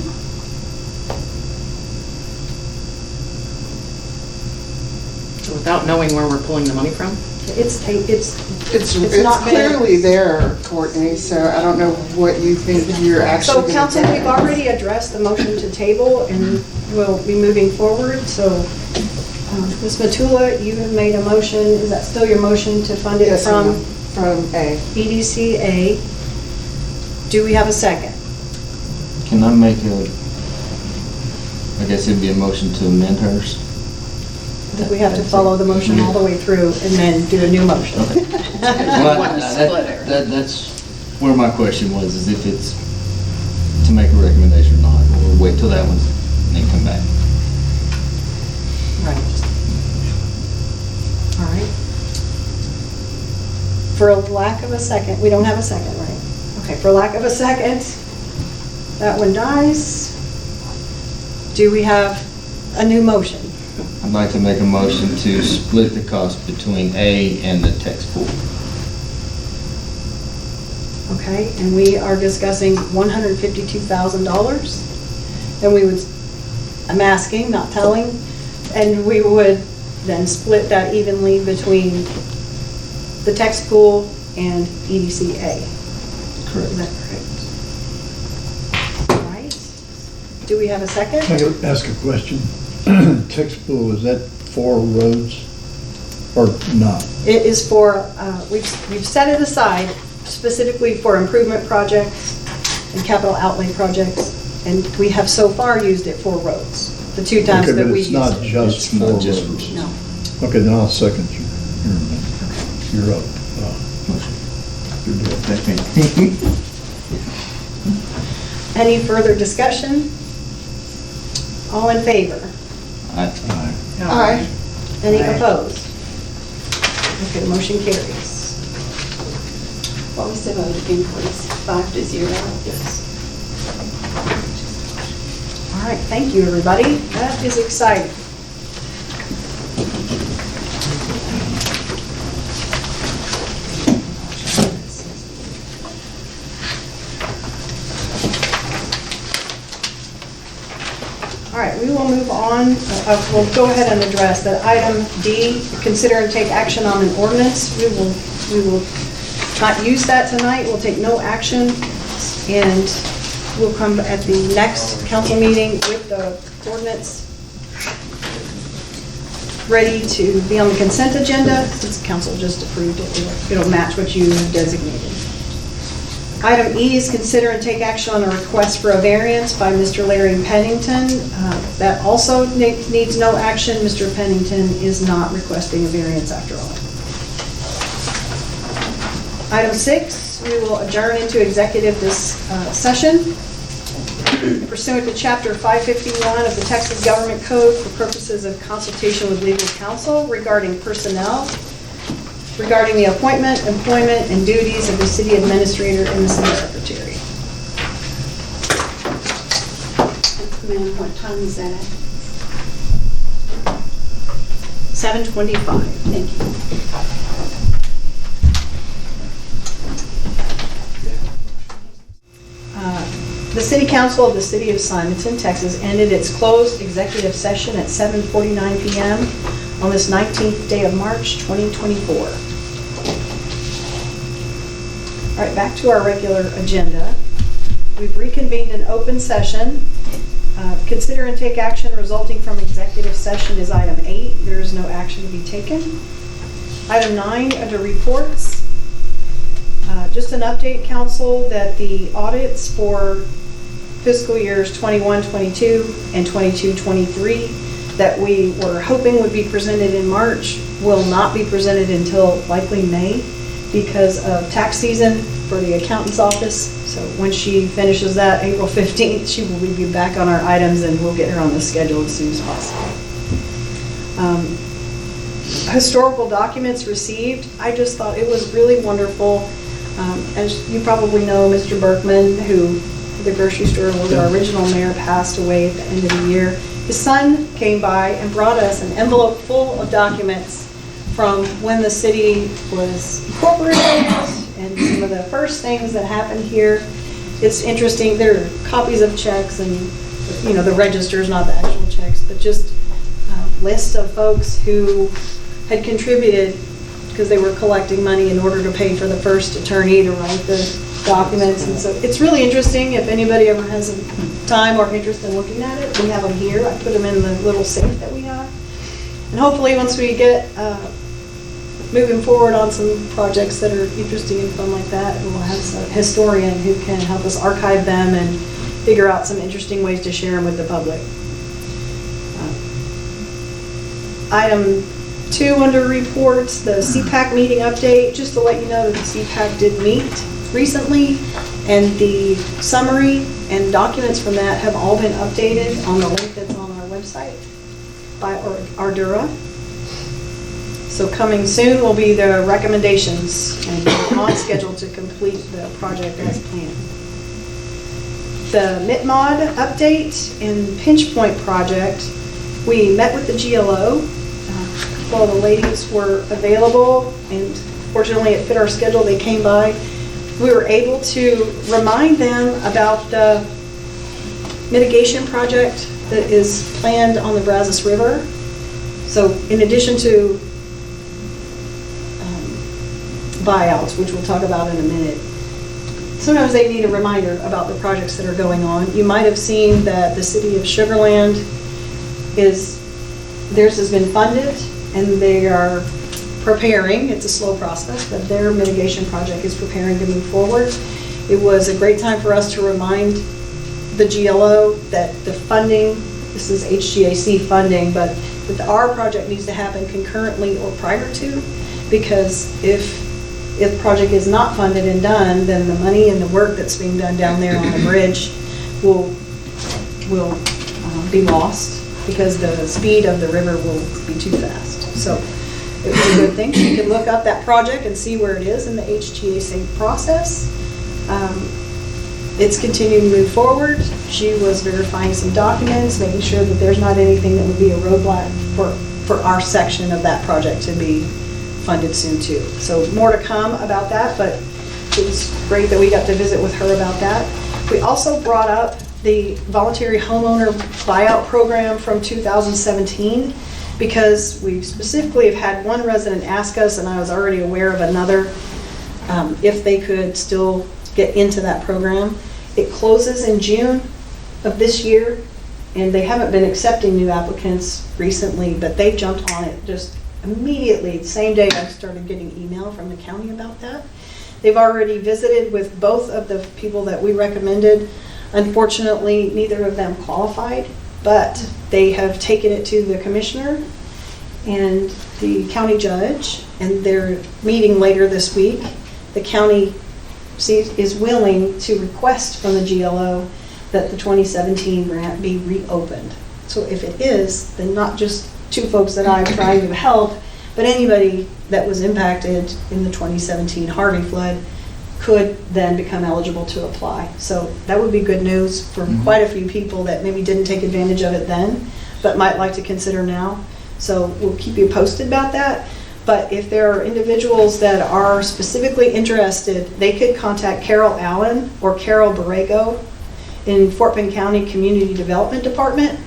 So without knowing where we're pulling the money from? It's It's not been- clearly there, Courtney, so I don't know what you think you're actually So going to council, we've already addressed the motion to table and we'll be moving forward. So Ms. Matula, you have made a motion. Is that still your motion to fund it Yes, from ma'am. From A. EDCA? Do we have a second? Can I make I guess it'd be a motion to amend hers? I think we have to follow the motion all the way through and then do a new motion. Well, Want to split it. that's, Where my question was, is if it's to make a recommendation or not, or wait till that one's, and then come back. Right. All right. For lack of a second, we don't have a second, right? Okay, for lack of a second, that one dies. Do we have a new motion? I'd like to make a motion to split the cost between A and the text pool. Okay, and we are discussing $152,000. And we would, I'm asking, not telling, and we would then split that evenly between the text pool and EDCA. Correct. Is that correct? All right. Do we have a second? I could ask a question. Text pool, is that for roads or not? It is for, we've set it aside specifically for improvement projects and capital outlay projects, and we have so far used it for roads, the two times Okay, that but we it's used not it. just It's for not just roads? No. Okay, then I'll second you. You're up. You're doing that. Any further discussion? All in favor? Aye. Aye. Any opposed? Okay, the motion carries. What was the vote again, please? 5-0? Yes. All right, thank you, everybody. That is exciting. All right, we will move on. We'll go ahead and address that item D, consider and take action on an ordinance. We will not use that tonight. We'll take no action, and we'll come at the next council meeting with the ordinance ready to be on the consent agenda, since council just approved it. It'll match what you have designated. Item E is consider and take action on a request for a variance by Mr. Larry Pennington. That also needs no action. Mr. Pennington is not requesting a variance after all. Item 6, we will adjourn into executive session pursuant to Chapter 551 of the Texas Government Code for purposes of consultation with legal counsel regarding personnel, regarding the appointment, employment, and duties of the city administrator and the city secretary. Ma'am, what time is that at? 7:25. Thank you. The City Council of the City of Simonton, Texas ended its closed executive session at 7:49 p.m. on this 19th day of March, 2024. All right, back to our regular agenda. We've reconvened an open session. Consider and take action resulting from executive session is item 8. There is no action to be taken. Item 9, under reports. Just an update, council, that the audits for fiscal years 21-22 and 22-23 that we were hoping would be presented in March will not be presented until likely May because of tax season for the accountant's office. So when she finishes that, April 15th, she will be back on our items and we'll get her on the schedule as soon as possible. Historical documents received. I just thought it was really wonderful. As you probably know, Mr. Berkman, who the grocery store was our original mayor, passed away at the end of the year. His son came by and brought us an envelope full of documents from when the city was incorporated and some of the first things that happened here. It's interesting. There are copies of checks and, you know, the registers, not the actual checks, but just lists of folks who had contributed because they were collecting money in order to pay for the first attorney to write the documents. And so it's really interesting. If anybody ever has time or interest in looking at it, we have them here. I put them in the little safe that we have. And hopefully once we get moving forward on some projects that are interesting and fun like that, we'll have a historian who can help us archive them and figure out some interesting ways to share them with the public. Item 2 under reports, the CPAC meeting update. Just to let you know that the CPAC did meet recently, and the summary and documents from that have all been updated on the link that's on our website by Ardura. So coming soon will be the recommendations, and we're on schedule to complete the project as planned. The MITMOD update and Pinch Point project, we met with the GLO. A couple of the ladies were available, and fortunately it fit our schedule. They came by. We were able to remind them about the mitigation project that is planned on the Brazos River. So in addition to buyouts, which we'll talk about in a minute, sometimes they need a reminder about the projects that are going on. You might have seen that the city of Sugar Land theirs has been funded, and they are preparing, it's a slow process, but their mitigation project is preparing to move forward. It was a great time for us to remind the GLO that the funding, this is HGAC funding, but that our project needs to happen concurrently or prior to, because if the project is not funded and done, then the money and the work that's being done down there on the bridge will be lost, because the speed of the river will be too fast. So it was a good thing. You can look up that project and see where it is in the HGAC process. It's continuing to move forward. She was verifying some documents, making sure that there's not anything that would be a roadblock for our section of that project to be funded soon too. So more to come about that, but it was great that we got to visit with her about that. We also brought up the voluntary homeowner buyout program from 2017, because we specifically have had one resident ask us, and I was already aware of another, if they could still get into that program. It closes in June of this year, and they haven't been accepting new applicants recently, but they jumped on it just immediately. The same day I started getting email from the county about that. They've already visited with both of the people that we recommended. Unfortunately, neither of them qualified, but they have taken it to the commissioner and the county judge, and they're meeting later this week. The county is willing to request from the GLO that the 2017 grant be reopened. So if it is, then not just two folks that I'm trying to help, but anybody that was impacted in the 2017 Harvey flood could then become eligible to apply. So that would be good news for quite a few people that maybe didn't take advantage of it then, but might like to consider now. So we'll keep you posted about that. But if there are individuals that are specifically interested, they could contact Carol Allen or Carol Borrego in Fort Bend County Community Development Department.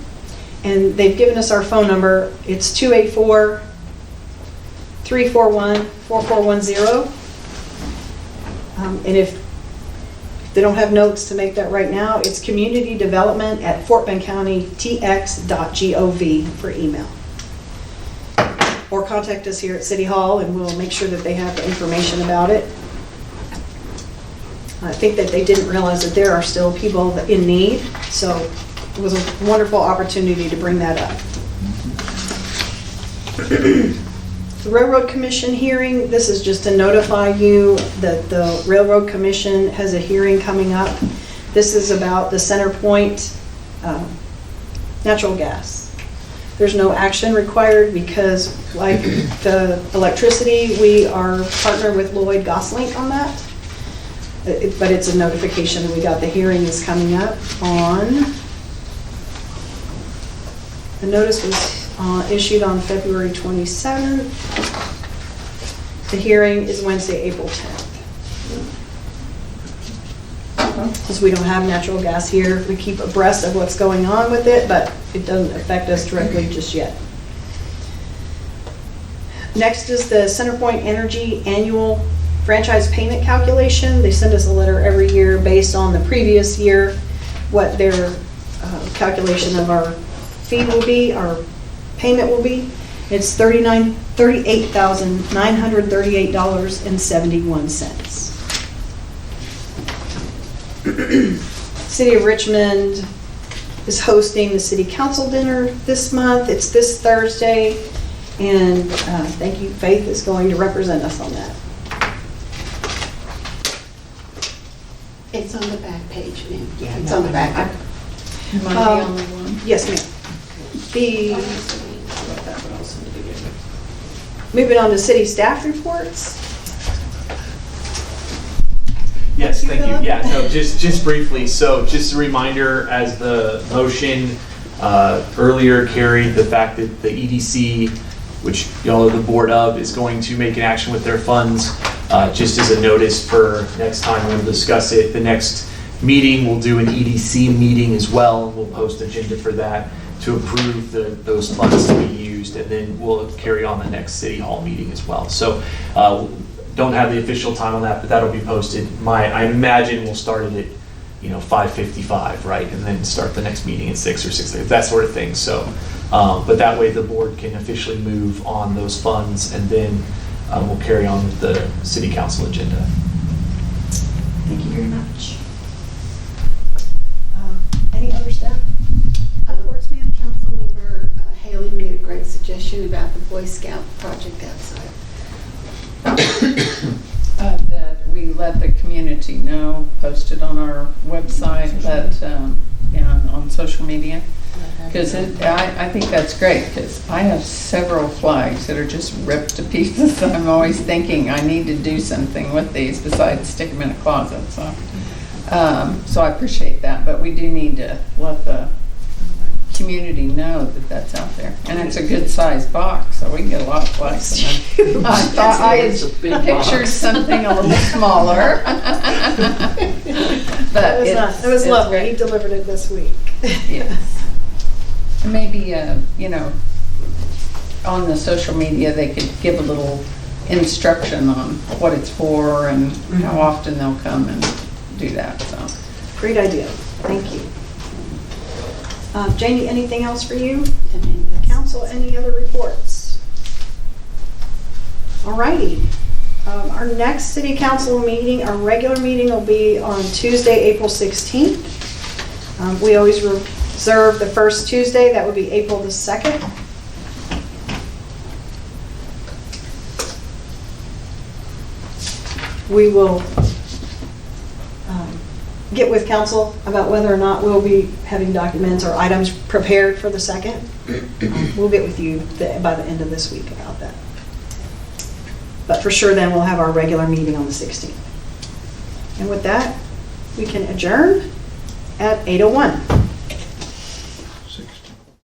And they've given us our phone number. It's 284-341-4410. And if they don't have notes to make that right now, it's communitydevelopment@fortbendcountytx.gov for email. Or contact us here at City Hall, and we'll make sure that they have the information about it. I think that they didn't realize that there are still people in need, so it was a wonderful opportunity to bring that up. The Railroad Commission hearing, this is just to notify you that the Railroad Commission has a hearing coming up. This is about the Center Point natural gas. There's no action required because, like the electricity, we are partnered with Lloyd Gosling on that. But it's a notification that we got. The hearing is coming up on, the notice was issued on February 27th. The hearing is Wednesday, April 10th. Since we don't have natural gas here, we keep abreast of what's going on with it, but it doesn't affect us directly just yet. Next is the CenterPoint Energy annual franchise payment calculation. They send us a letter every year based on the previous year, what their calculation of our fee will be, our payment will be. It's $38,938.71. City of Richmond is hosting the city council dinner this month. It's this Thursday, and thank you, Faith is going to represent us on that. It's on the back page, ma'am. Yeah, It's no, on the back. Am I the Um, only one? Yes, ma'am. The, Wrote that one else in the beginning. moving on to city staff reports. Yes, thank you. Philip? Yeah, no, just briefly. So just a reminder, as the motion earlier carried, the fact that the EDC, which y'all are the board of, is going to make an action with their funds. Just as a notice for next time we'll discuss it. The next meeting, we'll do an EDC meeting as well. We'll post agenda for that to approve those funds to be used, and then we'll carry on the next city hall meeting as well. So don't have the official time on that, but that'll be posted. I imagine we'll start it at 5:55, right? And then start the next meeting at 6 or 6:30, that sort of thing. So, but that way the board can officially move on those funds, and then we'll carry on with the city council agenda. Thank you very much. Any other staff reports, ma'am? Councilmember Haley made a great suggestion about the Boy Scout project outside. That we let the community know, post it on our website, and on social media. Because I think that's great, because I have several flags that are just ripped to pieces. I'm always thinking I need to do something with these besides stick them in a closet. So I appreciate that, but we do need to let the community know that that's out there. And it's a good sized box, so we can get a lot of flags in them. I thought I It's a big had pictured box. something a little smaller. But That was nice. It was it's lovely. great. He delivered it this week. Yes. And maybe, on the social media, they could give a little instruction on what it's for and how often they'll come and do that, so. Great idea. Thank you. Janie, anything else for you? Council, any other reports? All righty. Our next city council meeting, our regular meeting, will be on Tuesday, April 16th. We always reserve the first Tuesday. That would be April the 2nd. We will get with council about whether or not we'll be having documents or items prepared for the 2nd. We'll get with you by the end of this week about that. But for sure then we'll have our regular meeting on the 16th. And with that, we can adjourn at 8:01.